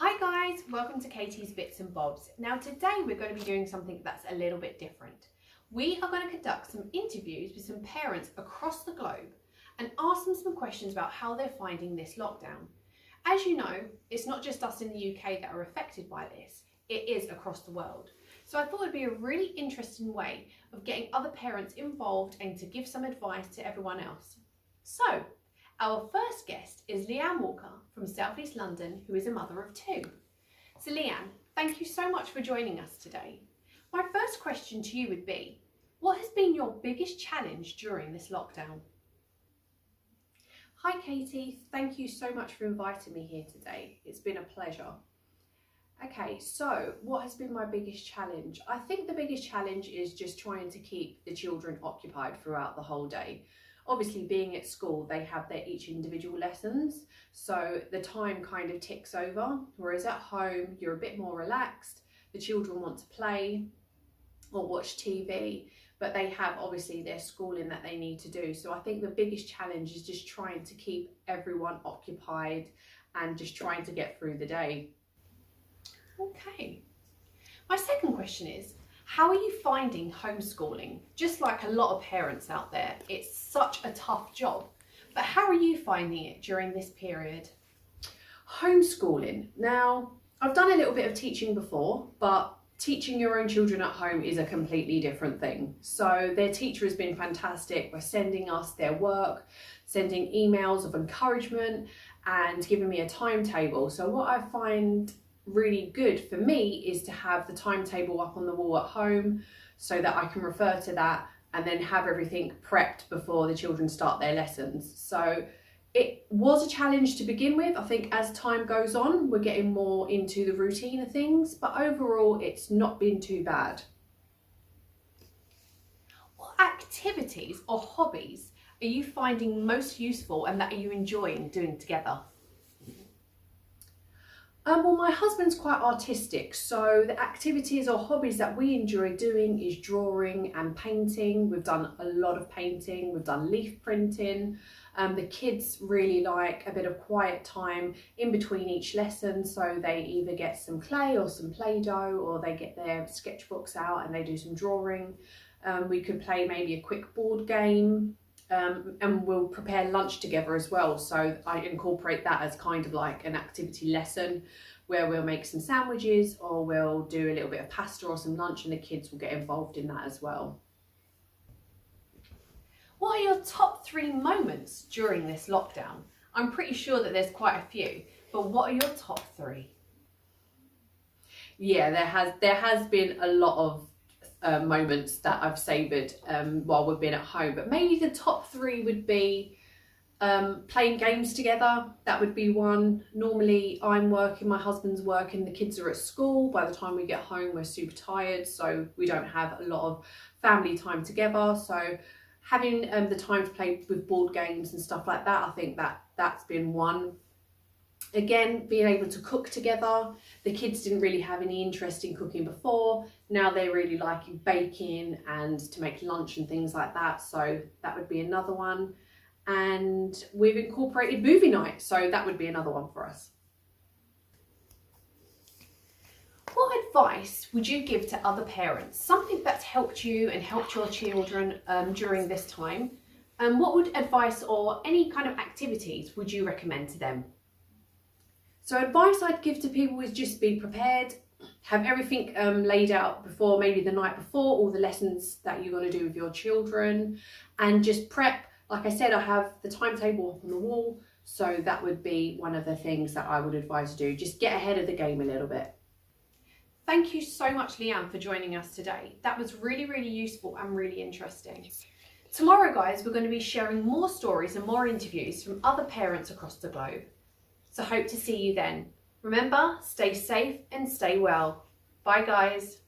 Hi guys, welcome to Katie's Bits and Bobs. Now today we're going to be doing something that's a little bit different. We are going to conduct some interviews with some parents across the globe and ask them some questions about how they're finding this lockdown. As you know, it's not just us in the UK that are affected by this, it is across the world. So I thought it'd be a really interesting way of getting other parents involved and to give some advice to everyone else. So, our first guest is Leanne Walker from South East London, who is a mother of two. So Leanne, thank you so much for joining us today. My first question to you would be, what has been your biggest challenge during this lockdown? Hi Katie, thank you so much for inviting me here today. It's been a pleasure. Okay, so what has been my biggest challenge? I think the biggest challenge is just trying to keep the children occupied throughout the whole day. Obviously, being at school, they have their each individual lessons, so the time kind of ticks over, whereas at home, you're a bit more relaxed. The children want to play or watch TV, but they have obviously their schooling that they need to do. So I think the biggest challenge is just trying to keep everyone occupied and just trying to get through the day. Okay. My second question is, how are you finding homeschooling? Just like a lot of parents out there, it's such a tough job, but how are you finding it during this period? Homeschooling. Now, I've done a little bit of teaching before, but teaching your own children at home is a completely different thing. So their teacher has been fantastic by sending us their work, sending emails of encouragement and giving me a timetable. So what I find really good for me is to have the timetable up on the wall at home so that I can refer to that and then have everything prepped before the children start their lessons. So it was a challenge to begin with. I think as time goes on, we're getting more into the routine of things, but overall it's not been too bad. What activities or hobbies are you finding most useful and that are you enjoying doing together? Well, my husband's quite artistic, so the activities or hobbies that we enjoy doing is drawing and painting. We've done a lot of painting, we've done leaf printing. The kids really like a bit of quiet time in between each lesson, so they either get some clay or some Play-Doh, or they get their sketchbooks out and they do some drawing. We could play maybe a quick board game. And we'll prepare lunch together as well, so I incorporate that as kind of like an activity lesson where we'll make some sandwiches or we'll do a little bit of pasta or some lunch, and the kids will get involved in that as well. What are your top 3 moments during this lockdown? I'm pretty sure that there's quite a few, but what are your top 3? Yeah, there has been a lot of moments that I've savoured while we've been at home, but maybe the top 3 would be playing games together. That would be one. Normally I'm working, my husband's working, the kids are at school. By the time we get home we're super tired, so we don't have a lot of family time together. So having the time to play with board games and stuff like that, I think that's been one. Again, being able to cook together. The kids didn't really have any interest in cooking before. Now they really like baking and to make lunch and things like that. So that would be another one. And we've incorporated movie night. So that would be another one for us. What advice would you give to other parents? Something that's helped you and helped your children during this time. And what would advice or any kind of activities would you recommend to them? So advice I'd give to people is just be prepared, have everything laid out before, maybe the night before, all the lessons that you're going to do with your children, and just prep. Like I said, I have the timetable up on the wall, so that would be one of the things that I would advise to do. Just get ahead of the game a little bit. Thank you so much, Leanne, for joining us today. That was really, really useful and really interesting. Tomorrow, guys, we're going to be sharing more stories and more interviews from other parents across the globe. So hope to see you then. Remember, stay safe and stay well. Bye guys.